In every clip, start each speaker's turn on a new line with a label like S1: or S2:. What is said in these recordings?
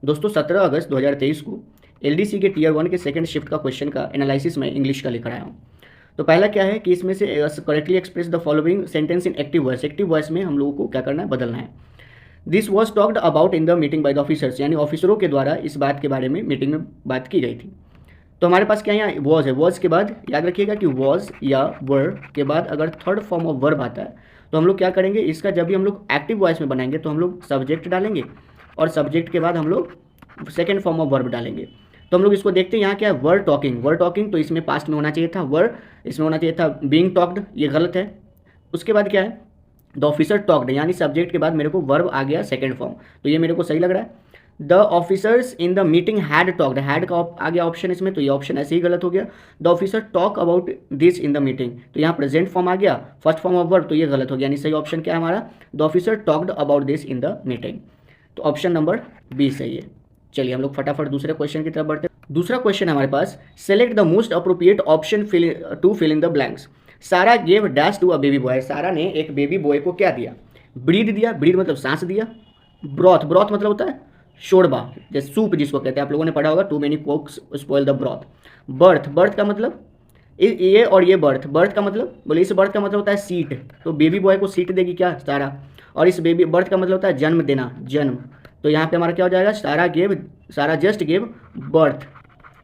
S1: दोस्तों 17 अगस्त 2023 को एलडीसी के टीयर 1 के सेकंड शिफ्ट का क्वेश्चन का एनालिसिस में इंग्लिश का लेकर आया हूँ। तो पहला क्या है कि इसमें से correctly express the following sentence in active voice. Active voice में हम लोगों को क्या करना है, बदलना है। This was talked about in the meeting by the officers, यानी ऑफिसरों के द्वारा इस बात के बारे में मीटिंग में बात की गई थी। तो हमारे पास क्या यहाँ वॉज है, वॉज के बाद याद रखिएगा कि वॉज या वर के बाद अगर थर्ड फॉर्म ऑफ वर्ब आता है तो हम लोग क्या करेंगे, इसका जब भी हम लोग एक्टिव वॉइस में बनाएंगे तो हम लोग सब्जेक्ट डालेंगे और सब्जेक्ट के बाद हम लोग सेकेंड फॉर्म ऑफ वर्ब डालेंगे। तो हम लोग इसको देखते हैं, यहाँ क्या है, वर टॉकिंग। वर टॉकिंग तो इसमें पास्ट में होना चाहिए था, वर इसमें होना चाहिए था बीइंग टॉक्ड, ये गलत है। उसके बाद क्या है, द ऑफिसर टॉक्ड, यानी सब्जेक्ट के बाद मेरे को वर्ब आ गया सेकेंड फॉर्म, तो ये मेरे को सही लग रहा है। The officers in the meeting had talked, had का आ गया ऑप्शन इसमें, तो ये ऑप्शन ऐसे ही गलत हो गया। The officer talk about this in the meeting, तो यहाँ प्रेजेंट फॉर्म आ गया फर्स्ट फॉर्म ऑफ वर्ब, तो ये गलत हो गया, यानी सही ऑप्शन क्या है हमारा, the officer talked about this in the meeting. तो ऑप्शन नंबर बी सही है। चलिए हम लोग फटाफट दूसरे क्वेश्चन की तरफ बढ़ते हैं। दूसरा क्वेश्चन हमारे पास, select the most appropriate option to fill in the blanks. Sara gave dash to a baby boy, Sara ने एक बेबी बॉय को क्या दिया, ब्रीद दिया, ब्रीद मतलब सांस दिया। ब्रॉथ, ब्रॉथ मतलब होता है शोरबा, जैसे सूप जिसको कहते हैं, आप लोगों ने पढ़ा होगा, too many cooks spoil the broth. Birth, birth का मतलब ये और ये बर्थ, बर्थ का मतलब बोले इस बर्थ का मतलब होता है सीट, तो बेबी बॉय को सीट देगी क्या, सारा। और इस बेबी बर्थ का मतलब होता है जन्म देना, जन्म, तो यहाँ पे हमारा क्या हो जाएगा, सारा जस्ट गेव बर्थ,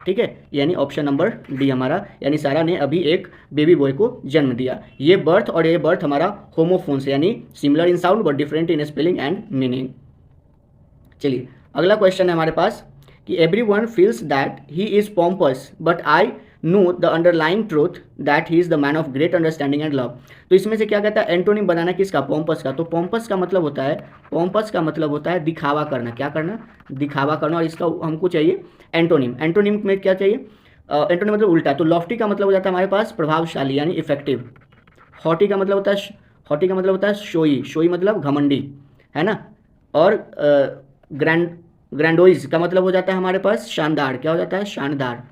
S1: ठीक है, यानी ऑप्शन नंबर डी हमारा, यानी सारा ने अभी एक बेबी बॉय को जन्म दिया। ये बर्थ और ये बर्थ हमारा होमोफोन्स, यानी similar in sound but different in spelling and meaning. चलिए अगला क्वेश्चन है हमारे पास कि every one feels that he is pompous but I know the underlying truth that he is the man of great understanding and love. तो इसमें से क्या कहता है, एंटोनिम बनाना किसका, पॉम्पस का। तो पॉम्पस का मतलब होता है, पॉम्पस का मतलब होता है दिखावा करना, क्या करना, दिखावा करना, और इसका हमको चाहिए एंटोनिम। एंटोनिम में क्या चाहिए, एंटोनिम मतलब उल्टा, तो लॉफ्टी का मतलब हो जाता है हमारे पास प्रभावशाली यानी इफेक्टिव। हॉटी का मतलब होता है, हॉटी का मतलब होता है शोई, शोई मतलब घमंडी, है ना। और ग्रैंडोइज का मतलब हो जाता है हमारे पास शानदार, क्या हो जाता है, शानदार।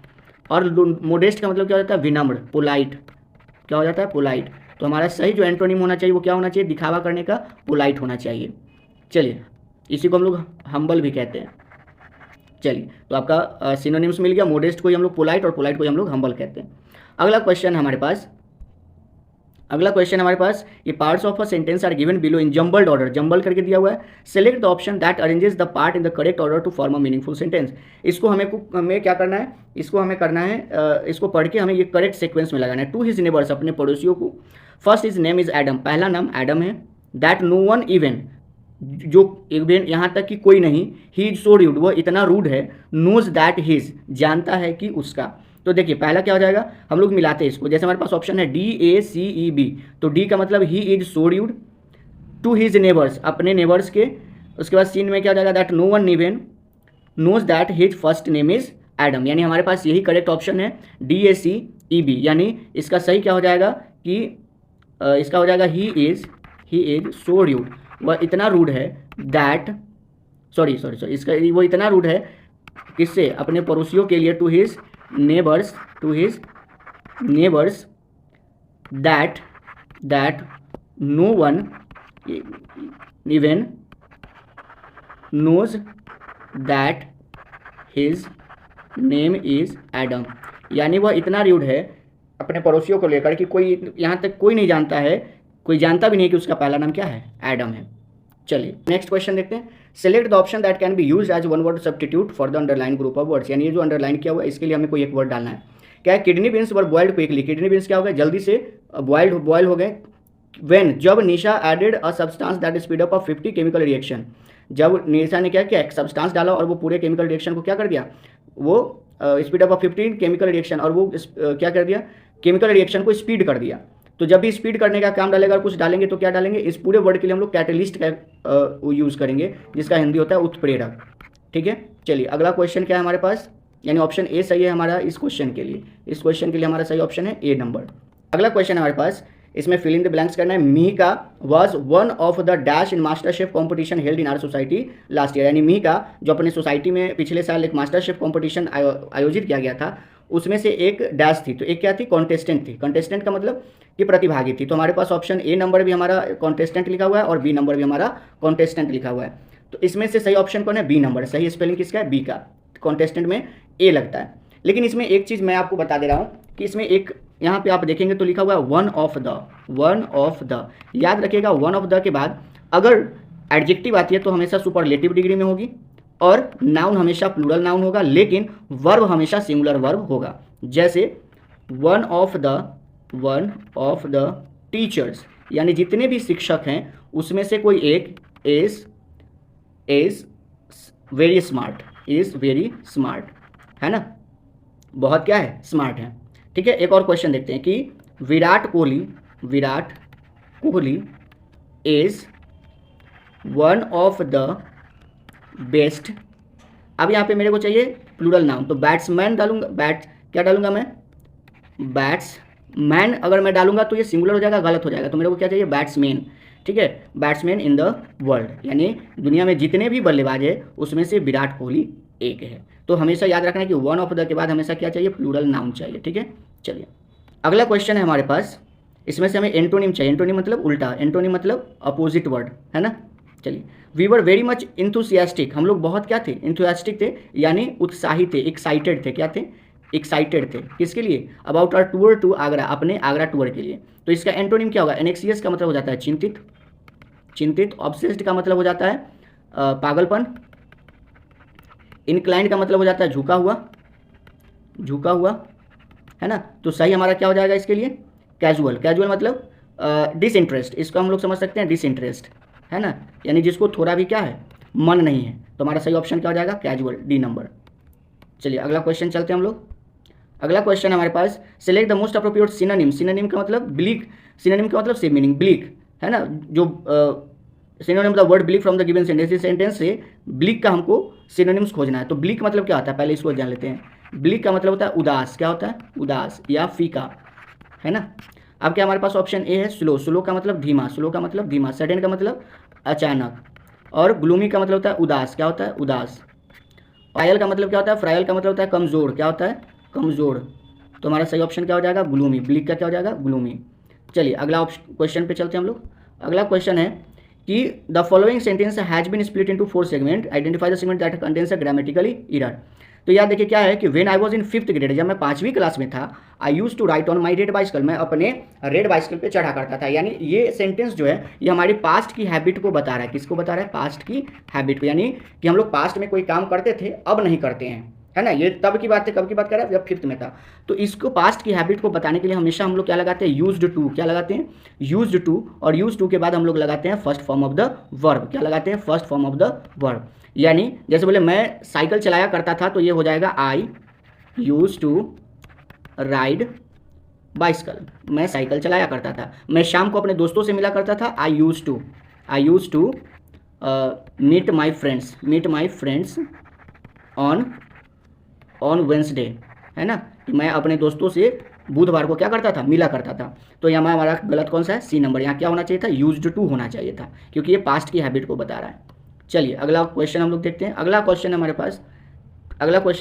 S1: और मोडेस्ट का मतलब क्या हो जाता है, विनम्र, पोलाइट, क्या हो जाता है, पोलाइट। तो हमारा सही जो एंटोनिम होना चाहिए वो क्या होना चाहिए, दिखावा करने का, पोलाइट होना चाहिए। चलिए इसी को हम लोग हम्बल भी कहते हैं। चलिए तो आपका सिनोनिम्स मिल गया, मोडेस्ट को ही हम लोग पोलाइट और पोलाइट को ही हम लोग हम्बल कहते हैं। अगला क्वेश्चन हमारे पास, ये parts of a sentence are given below in jumbled order, jumble करके दिया हुआ है। Select the option that arranges the part in the correct order to form a meaningful sentence. इसको हमें क्या करना है, इसको पढ़ के हमें ये करेक्ट सीक्वेंस में लगाना है। टू हिज नेबर्स, अपने पड़ोसियों को। First his name is Adam, पहला नाम एडम है। दैट नो वन इवन, जो इवन यहाँ तक कि कोई नहीं। ही इज सो रूड, वह इतना रूड है। नोज दैट हिज, जानता है कि उसका। तो देखिए पहला क्या हो जाएगा, हम लोग मिलाते हैं इसको, जैसे हमारे पास ऑप्शन है DACEB, तो डी का मतलब he is so rude. To his neighbours, अपने नेबर्स के। उसके बाद सीन में क्या हो जाएगा, that no one even knows that his first name is Adam, यानी हमारे पास यही करेक्ट ऑप्शन है DACEB, यानी इसका सही क्या हो जाएगा कि इसका हो जाएगा ही इज सो रूड, वह इतना रूड है। दैट सॉरी इसका वो इतना रूड है किससे, अपने पड़ोसियों के लिए। To his neighbours that no one even knows that his name is Adam, यानी वह इतना रूड है अपने पड़ोसियों को लेकर कि कोई यहाँ तक कोई नहीं जानता है, कोई जानता भी नहीं कि उसका पहला नाम क्या है, एडम है। चलिए नेक्स्ट क्वेश्चन देखते हैं। Select the option that can be use as one word substitute for the underline group of words, यानी ये जो अंडरलाइन किया हुआ है इसके लिए हमें कोई एक वर्ड डालना है। क्या है, किडनी बीन्स वर बॉइल्ड क्विकली, किडनी बीन्स क्या हो गए, जल्दी से बॉयल हो गए। व्हेन, जब Nisha added a substance that speed up 50 chemical reaction, जब निशा ने क्या किया, एक सब्सटेंस डाला और वो पूरे केमिकल रिएक्शन को क्या कर दिया, वो स्पीड अप 15 केमिकल रिएक्शन, और वो क्या कर दिया, केमिकल रिएक्शन को स्पीड कर दिया। तो जब भी स्पीड करने का काम डालेगा और कुछ डालेंगे तो क्या डालेंगे, इस पूरे वर्ड के लिए हम लोग कैटलिस्ट का यूज़ करेंगे, जिसका हिंदी होता है उत्प्रेरक, ठीक है। चलिए अगला क्वेश्चन क्या है हमारे पास, यानी ऑप्शन ए सही है हमारा इस क्वेश्चन के लिए। इस क्वेश्चन के लिए हमारा सही ऑप्शन है ए नंबर। अगला क्वेश्चन है हमारे पास, इसमें फिल इन द ब्लैंक्स करना है। Mihika was one of the dash in MasterChef competition held in our society last year, यानी मिहिका जो अपने सोसाइटी में पिछले साल एक मास्टर शेफ कॉम्पिटिशन आयोजित किया गया था, उसमें से एक डैश थी, तो एक क्या थी, कॉन्टेस्टेंट थी। कॉन्टेस्टेंट का मतलब कि प्रतिभागी थी। तो हमारे पास ऑप्शन ए नंबर भी हमारा कॉन्टेस्टेंट लिखा हुआ है और बी नंबर भी हमारा कॉन्टेस्टेंट लिखा हुआ है। तो इसमें से सही ऑप्शन कौन है? B number. सही स्पेलिंग किसका है? बी का। कॉन्टेस्टेंट में ए लगता है। लेकिन इसमें एक चीज़ मैं आपको बता दे रहा हूँ कि इसमें एक यहाँ पे आप देखेंगे तो लिखा हुआ है वन ऑफ द। याद रखिएगा, वन ऑफ द के बाद अगर एडजेक्टिव आती है तो हमेशा सुपरलेटिव डिग्री में होगी और नाउन हमेशा प्लूरल नाउन होगा, लेकिन वर्ब हमेशा सिंगुलर वर्ब होगा। जैसे वन ऑफ द टीचर्स, यानी जितने भी शिक्षक हैं उसमें से कोई एक इज वेरी स्मार्ट, है ना, बहुत क्या है? स्मार्ट है। ठीक है, एक और क्वेश्चन देखते हैं कि Virat Kohli is one of the best. अब यहाँ पे मेरे को चाहिए प्लूरल नाउन, तो बैट्समैन डालूंगा, क्या डालूंगा मैं? बैट्समैन अगर मैं डालूंगा तो ये सिंगुलर हो जाएगा, गलत हो जाएगा। तो मेरे को क्या चाहिए? बैट्समैन। ठीक है, बैट्समैन इन द वर्ल्ड, यानी दुनिया में जितने भी बल्लेबाज है उसमें से विराट कोहली एक है। तो हमेशा याद रखना है कि वन ऑफ द के बाद हमेशा क्या चाहिए? प्लूरल नाउन चाहिए। ठीक है, चलिए अगला क्वेश्चन है हमारे पास। इसमें से हमें एंटोनिम चाहिए। एंटोनिम मतलब उल्टा, एंटोनिम मतलब अपोजिट वर्ड, है ना। चलिए, we were very much enthusiastic, हम लोग बहुत क्या थे? इंथुसियास्टिक थे, यानी उत्साहित थे, एक्साइटेड थे। क्या थे? एक्साइटेड थे। किसके लिए? About our tour to Agra, अपने आगरा टूर के लिए। तो इसका एंटोनिम क्या होगा? एनेक्सियस का मतलब हो जाता है चिंतित। ऑब्सेस्ड का मतलब हो जाता है पागलपन। इनक्लाइंड का मतलब हो जाता है झुका हुआ, है ना। तो सही हमारा क्या हो जाएगा इसके लिए? कैजुअल मतलब डिसइंटरेस्ट, इसको हम लोग समझ सकते हैं डिसइंटरेस्ट, है ना, यानी जिसको थोड़ा भी क्या है? मन नहीं है। तो हमारा सही ऑप्शन क्या हो जाएगा? Casual, D number. चलिए अगला क्वेश्चन चलते हैं हम लोग। अगला क्वेश्चन हमारे पास, select the most appropriate synonym. Synonym का मतलब ब्लीक, सिनोनिम का मतलब सेम मीनिंग ब्लीक, है ना। जो synonym the word bleak from the given sentence, इस सेंटेंस से ब्लीक का हमको सिनोनिम्स खोजना है। तो ब्लीक मतलब क्या होता है? पहले इसको जान लेते हैं। ब्लीक का मतलब होता है उदास। क्या होता है? उदास या फीका, है ना। अब क्या हमारे पास ऑप्शन ए है स्लो का मतलब धीमा, सडन का मतलब अचानक, और ग्लूमी का मतलब होता है उदास। क्या होता है? उदास। फ्रायल का मतलब क्या होता है? फ्रायल का मतलब होता है कमज़ोर। क्या होता है? कमज़ोर। तो हमारा सही ऑप्शन क्या हो जाएगा? ग्लूमी। ब्लीक का क्या हो जाएगा? ग्लूमी। चलिए अगला क्वेश्चन पे चलते हैं हम लोग। अगला क्वेश्चन है कि the following sentence has been split into 4 segment, identify the segment that contains a grammatically error. तो याद देखिए क्या है कि when I was in 5th grade, जब मैं 5वीं क्लास में था, I use to ride on my red bicycle, मैं अपने रेड बाइसिकल पे चढ़ा करता था। यानी ये सेंटेंस जो है ये हमारी पास्ट की हैबिट को बता रहा है। किसको बता रहा है? पास्ट की हैबिट को, यानी कि हम लोग पास्ट में कोई काम करते थे अब नहीं करते हैं, है ना। ये तब की बात है, कब की बात कर रहा है? जब 5th में था। तो इसको पास्ट की हैबिट को बताने के लिए हमेशा हम लोग क्या लगाते हैं? Used to. क्या लगाते हैं? Used to. और यूज्ड टू के बाद हम लोग लगाते हैं first form of the verb. क्या लगाते हैं? First form of the verb. यानी जैसे बोले मैं साइकिल चलाया करता था, तो ये हो जाएगा आई यूज टू राइड बाइसिकल, मैं साइकिल चलाया करता था। मैं शाम को अपने दोस्तों से मिला करता था, I use to meet my friends on Wednesday, है ना, कि मैं अपने दोस्तों से बुधवार को क्या करता था? मिला करता था। तो यहाँ हमारा गलत कौन सा है? C number. यहाँ क्या होना चाहिए था? यूज्ड टू होना चाहिए था, क्योंकि ये पास्ट की हैबिट को बता रहा है। चलिए अगला क्वेश्चन हम लोग देखते हैं। अगला क्वेश्चन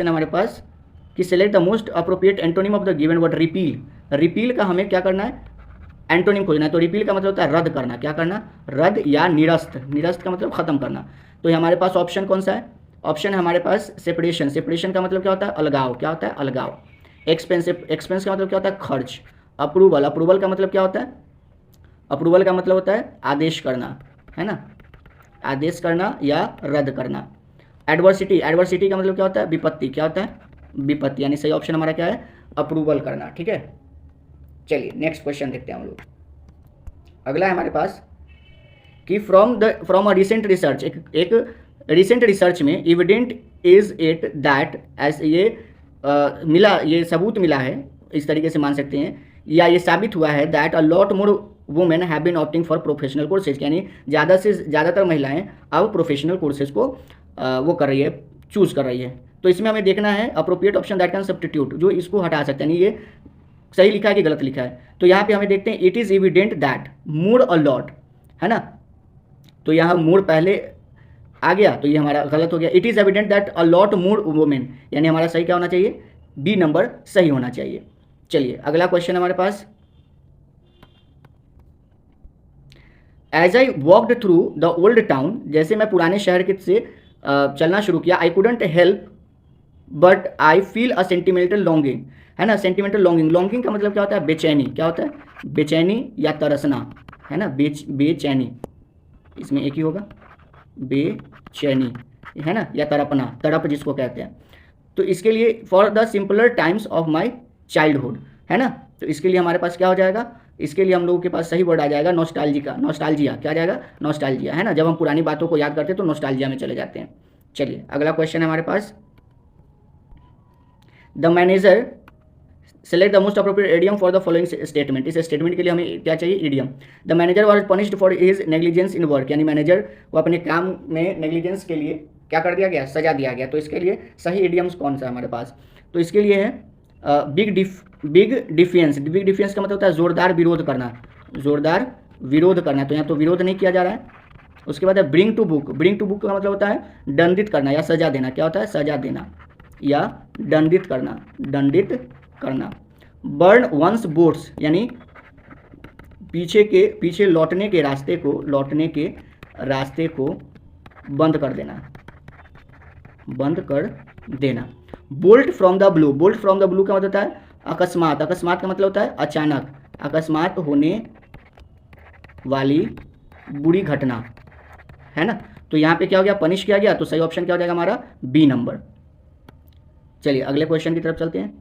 S1: हमारे पास कि select the most appropriate antonym of the given word repeal. Repeal का हमें क्या करना है? एंटोनिम खोजना है। तो रिपील का मतलब होता है रद्द करना। क्या करना? रद्द या निरस्त। निरस्त का मतलब खत्म करना। तो हमारे पास ऑप्शन कौन सा है? ऑप्शन है हमारे पास सेपरेशन का मतलब क्या होता है? अलगाव। क्या होता है? अलगाव। एक्सपेंस का मतलब क्या होता है? खर्च। अप्रूवल का मतलब क्या होता है? अप्रूवल का मतलब होता है आदेश करना, है ना, आदेश करना या रद्द करना। एडवर्सिटी का मतलब क्या होता है? विपत्ति। क्या होता है? विपत्ति। यानी सही ऑप्शन हमारा क्या है? अप्रूवल करना। ठीक है, चलिए नेक्स्ट क्वेश्चन देखते हैं हम लोग। अगला है हमारे पास कि फ्रॉम अ रिसेंट रिसर्च, एक रिसेंट रिसर्च में evident is it that, as ये सबूत मिला है, इस तरीके से मान सकते हैं, या ये साबित हुआ है that a lot more women have been opting for professional courses, यानी ज़्यादातर महिलाएं अब प्रोफेशनल कोर्सेज को वो कर रही है, चूज़ कर रही है। तो इसमें हमें देखना है appropriate option that can substitute, जो इसको हटा सकते हैं, यानी ये सही लिखा है कि गलत लिखा है। तो यहाँ पे हमें देखते हैं it is evident that more a lot, है ना। तो यहाँ मोर पहले आ गया तो ये हमारा गलत हो गया। It is evident that a lot more women, यानी हमारा सही क्या होना चाहिए? बी नंबर सही होना चाहिए। चलिए अगला क्वेश्चन हमारे पास as I walked through the old town, जैसे मैं पुराने शहर के से चलना शुरू किया, I couldn't help but I feel a sentimental longing, है ना, सेंटिमेंटल लॉन्गिंग, लॉन्गिंग का मतलब क्या होता है, बेचैनी, क्या होता है, बेचैनी या तरसना, है ना, बेचैनी, इसमें एक ही होगा, बेचैनी, है ना, या तड़पना, तड़प जिसको कहते हैं। तो इसके लिए for the simpler times of my childhood, है ना, तो इसके लिए हमारे पास क्या हो जाएगा, इसके लिए हम लोगों के पास सही वर्ड आ जाएगा नॉस्टैल्जिया, नॉस्टैल्जिया, क्या आ जाएगा, नॉस्टैल्जिया, है ना, जब हम पुरानी बातों को याद करते हैं तो नॉस्टैल्जिया में चले जाते हैं। चलिए अगला क्वेश्चन है हमारे पास, the manager select the most appropriate idiom for the following statement, इस स्टेटमेंट के लिए हमें क्या चाहिए, idiom. The manager was punished for his negligence in work, यानी मैनेजर को अपने काम में नेग्लिजेंस के लिए क्या कर दिया गया, सजा दिया गया। तो इसके लिए सही इडियम्स कौन सा है हमारे पास, तो इसके लिए है बिग डिफेंस, बिग डिफेंस का मतलब होता है जोरदार विरोध करना, जोरदार विरोध करना, तो यहाँ तो विरोध नहीं किया जा रहा है। उसके बाद है bring to book, bring to book का मतलब होता है दंडित करना या सजा देना, क्या होता है, सजा देना या दंडित करना, दंडित करना। बर्न वंस बोट्स, यानी पीछे लौटने के रास्ते को बंद कर देना, बंद कर देना। Bolt from the blue, bolt from the blue का मतलब होता है अकस्मात, अकस्मात का मतलब होता है अचानक, अकस्मात होने वाली बुरी घटना, है ना। तो यहाँ पे क्या हो गया, पनिश किया गया, तो सही ऑप्शन क्या हो जाएगा हमारा, बी नंबर। चलिए अगले क्वेश्चन की तरफ चलते हैं।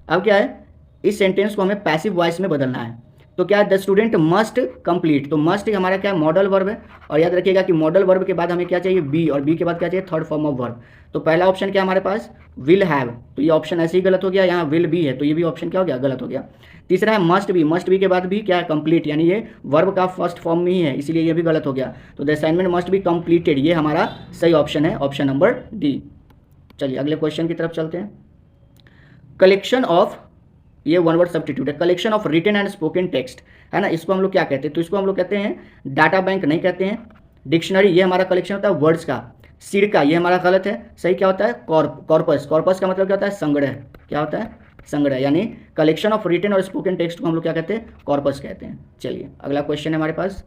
S1: अब क्या है, इस सेंटेंस को हमें पैसिव वॉइस में बदलना है। तो क्या है, द स्टूडेंट मस्ट कंप्लीट, तो मस्ट हमारा क्या है, मॉडल वर्ब है, और याद रखिएगा कि मॉडल वर्ब के बाद हमें क्या चाहिए, बी, और बी के बाद क्या चाहिए, थर्ड फॉर्म ऑफ वर्ब। तो पहला ऑप्शन क्या हमारे पास, विल हैव, तो ये ऑप्शन ऐसे ही गलत हो गया, यहाँ विल बी है तो ये भी ऑप्शन क्या हो गया, गलत हो गया। तीसरा है मस्ट बी, मस्ट बी के बाद भी क्या है, कंप्लीट, यानी ये वर्ब का फर्स्ट फॉर्म में ही है, इसलिए ये भी गलत हो गया। तो the assignment must be completed, ये हमारा सही ऑप्शन है, ऑप्शन नंबर डी। चलिए अगले क्वेश्चन की तरफ चलते हैं। कलेक्शन ऑफ, ये वन वर्ड सब्स्टिट्यूट है, collection of written and spoken text, है ना, इसको हम लोग क्या कहते हैं, तो इसको हम लोग कहते हैं डाटा बैंक नहीं कहते हैं। डिक्शनरी, ये हमारा कलेक्शन होता है वर्ड्स का। सिरका, ये हमारा गलत है, सही क्या होता है, कॉर्पस, कॉर्पस का मतलब क्या होता है, संग्रह, क्या होता है, संग्रह, यानी कलेक्शन ऑफ रिटन और स्पोकन टेक्स्ट को हम लोग क्या कहते हैं, कॉर्पस कहते हैं। चलिए अगला क्वेश्चन है हमारे पास,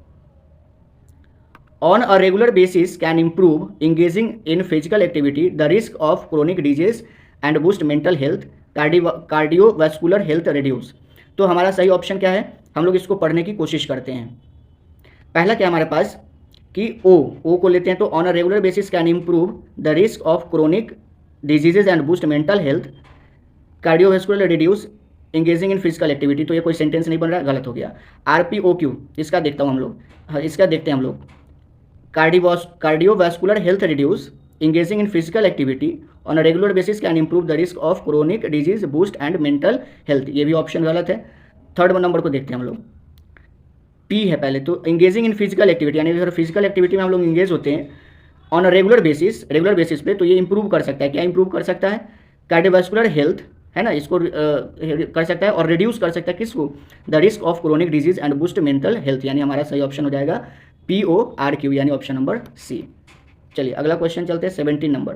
S1: on a regular basis can improve engaging in physical activity the risk of chronic disease and boost mental health, cardiovascular health reduce. तो हमारा सही ऑप्शन क्या है, हम लोग इसको पढ़ने की कोशिश करते हैं। पहला क्या हमारे पास कि ओ को लेते हैं, तो on a regular basis can improve the risk of chronic diseases and boost mental health, cardiovascular reduce engaging in physical activity, तो ये कोई सेंटेंस नहीं बन रहा, गलत हो गया। RPOQ, इसका देखता हूँ हम लोग, हाँ इसका देखते हैं हम लोग, cardiovascular health reduce engaging in physical activity on a regular basis can improve the risk of chronic disease, boost and mental health, ये भी ऑप्शन गलत है। थर्ड नंबर को देखते हैं हम लोग, पी है पहले, तो engaging in physiकल एक्टिविटी, यानी अगर फिजिकल एक्टिविटी में हम लोग इंगेज होते हैं ऑन अ रेगुलर बेसिस पे, तो ये इंप्रूव कर सकता है, क्या इंप्रूव कर सकता है, कार्डियोवैस्कुलर हेल्थ, है ना, इसको कर सकता है, और रिड्यूस कर सकता है किसको, the risk of chronic disease and boost mental health, यानी हमारा सही ऑप्शन हो जाएगा PORQ, यानी ऑप्शन नंबर सी। चलिए अगला क्वेश्चन चलते हैं, 17 नंबर,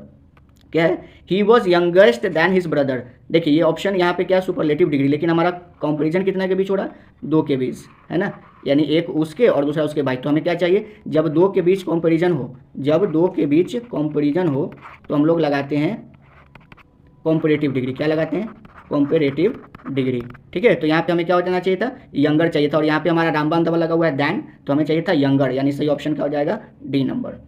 S1: क्या है, he was youngest than his brother. देखिए ये ऑप्शन यहाँ पे क्या है, सुपरलेटिव डिग्री, लेकिन हमारा कंपैरिजन कितना के बीच हो रहा है, 2 के बीच, है ना, यानी एक उसके और दूसरा उसके भाई। तो हमें क्या चाहिए, जब 2 के बीच कंपैरिजन हो, जब 2 के बीच कंपैरिजन हो तो हम लोग लगाते हैं कंपैरेटिव डिग्री, क्या लगाते हैं, कंपैरेटिव डिग्री, ठीक है। तो यहाँ पे हमें क्या हो जाना चाहिए था, यंगर चाहिए था, और यहाँ पे हमारा रामबान दबा लगा हुआ है दैन, तो हमें चाहिए था यंगर, यानी सही ऑप्शन क्या हो जाएगा, डी नंबर।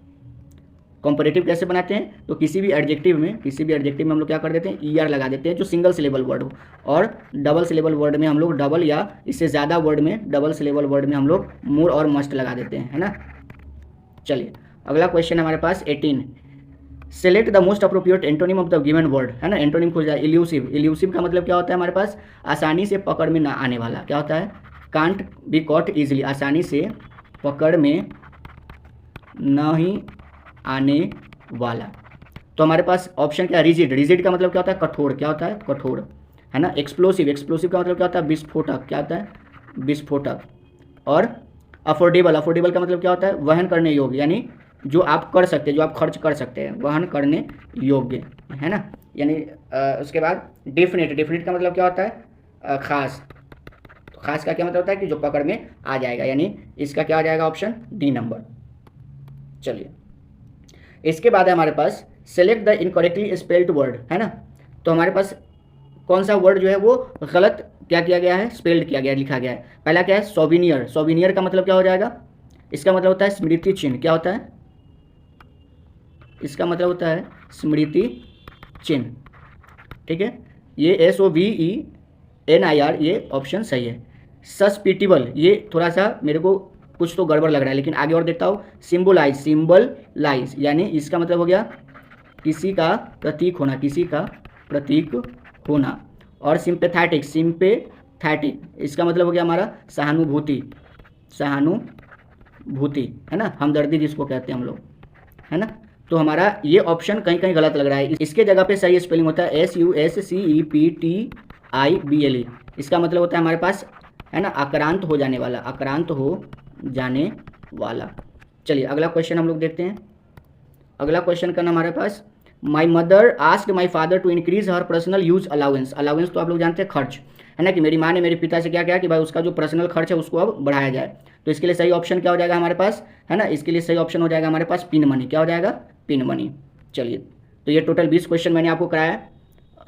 S1: कंपैरेटिव कैसे बनाते हैं, तो किसी भी एडजेक्टिव में हम लोग क्या कर देते हैं, ER लगा देते हैं जो सिंगल सिलेबल वर्ड हो, और डबल सिलेबल वर्ड में हम लोग डबल या इससे ज़्यादा वर्ड में, डबल सिलेबल वर्ड में हम लोग मोर और मस्ट लगा देते हैं, है ना। चलिए अगला क्वेश्चन हमारे पास 18, select the most appropriate antonym of the given word, है ना, एंटोनिम खोज जाए, इल्यूसिव, इल्यूसिव का मतलब क्या होता है हमारे पास, आसानी से पकड़ में ना आने वाला, क्या होता है, कांट बी कॉट इजिली, आसानी से पकड़ में नहीं आने वाला। तो हमारे पास ऑप्शन क्या है, रिजिड, रिजिड का मतलब क्या होता है, कठोर, क्या होता है, कठोर, है ना। एक्सप्लोसिव, एक्सप्लोसिव का मतलब क्या होता है, विस्फोटक, क्या होता है, विस्फोटक। और अफोर्डेबल, अफोर्डेबल का मतलब क्या होता है, वहन करने योग्य, यानी जो आप कर सकते हैं, जो आप खर्च कर सकते हैं, वहन करने योग्य, है ना। यानी उसके बाद डेफिनेट, डेफिनेट का मतलब क्या होता है, खास, खास का क्या मतलब होता है कि जो पकड़ में आ जाएगा, यानी इसका क्या आ जाएगा ऑप्शन डी नंबर। चलिए इसके बाद है हमारे पास select the incorrectly spelled word, है ना। तो हमारे पास कौन सा वर्ड जो है वो गलत क्या किया गया है, स्पेल्ड किया गया है, लिखा गया है। पहला क्या है सोविनियर, सोविनियर का मतलब क्या हो जाएगा, इसका मतलब होता है स्मृति चिन्ह। क्या होता है, इसका मतलब होता है स्मृति चिन्ह, ठीक है। ये SOVENIR ये ऑप्शन सही है। सस्पिटिबल ये थोड़ा सा मेरे को कुछ तो गड़बड़ लग रहा है, लेकिन आगे और देखता हूँ। सिम्बोलाइज, सिम्बलाइज यानी इसका मतलब हो गया किसी का प्रतीक होना, किसी का प्रतीक होना। और सिंपेथेटिक, सिंपेथेटिक इसका मतलब हो गया हमारा सहानुभूति, सहानुभूति, है ना, हमदर्दी जिसको कहते हैं हम लोग, है ना। तो हमारा ये ऑप्शन कहीं कहीं गलत लग रहा है। इसके जगह पे सही स्पेलिंग होता है SUSCEPTIBLE। इसका मतलब होता है हमारे पास, है ना, आक्रांत हो जाने वाला, आक्रांत हो जाने वाला। चलिए अगला क्वेश्चन हम लोग देखते हैं। अगला क्वेश्चन का नाम हमारे पास my mother asked my father to increase her personal use allowance. Allowance तो आप लोग जानते हैं खर्च, है ना, कि मेरी माँ ने मेरे पिता से क्या किया कि भाई उसका जो पर्सनल खर्च है उसको अब बढ़ाया जाए। तो इसके लिए सही ऑप्शन क्या हो जाएगा हमारे पास, है ना, इसके लिए सही ऑप्शन हो जाएगा हमारे पास पिन मनी। क्या हो जाएगा, पिन मनी। चलिए तो ये टोटल 20 क्वेश्चन मैंने आपको कराया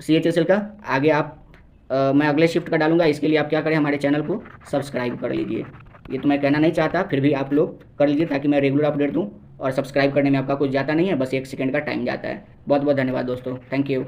S1: CHSL का। आगे आप मैं अगले शिफ्ट का डालूंगा, इसके लिए आप क्या करें, हमारे चैनल को सब्सक्राइब कर लीजिए। ये तो मैं कहना नहीं चाहता, फिर भी आप लोग कर लीजिए ताकि मैं रेगुलर अपडेट दूँ। और सब्सक्राइब करने में आपका कुछ जाता नहीं है, बस 1 सेकंड का टाइम जाता है। बहुत बहुत धन्यवाद दोस्तों, थैंक यू।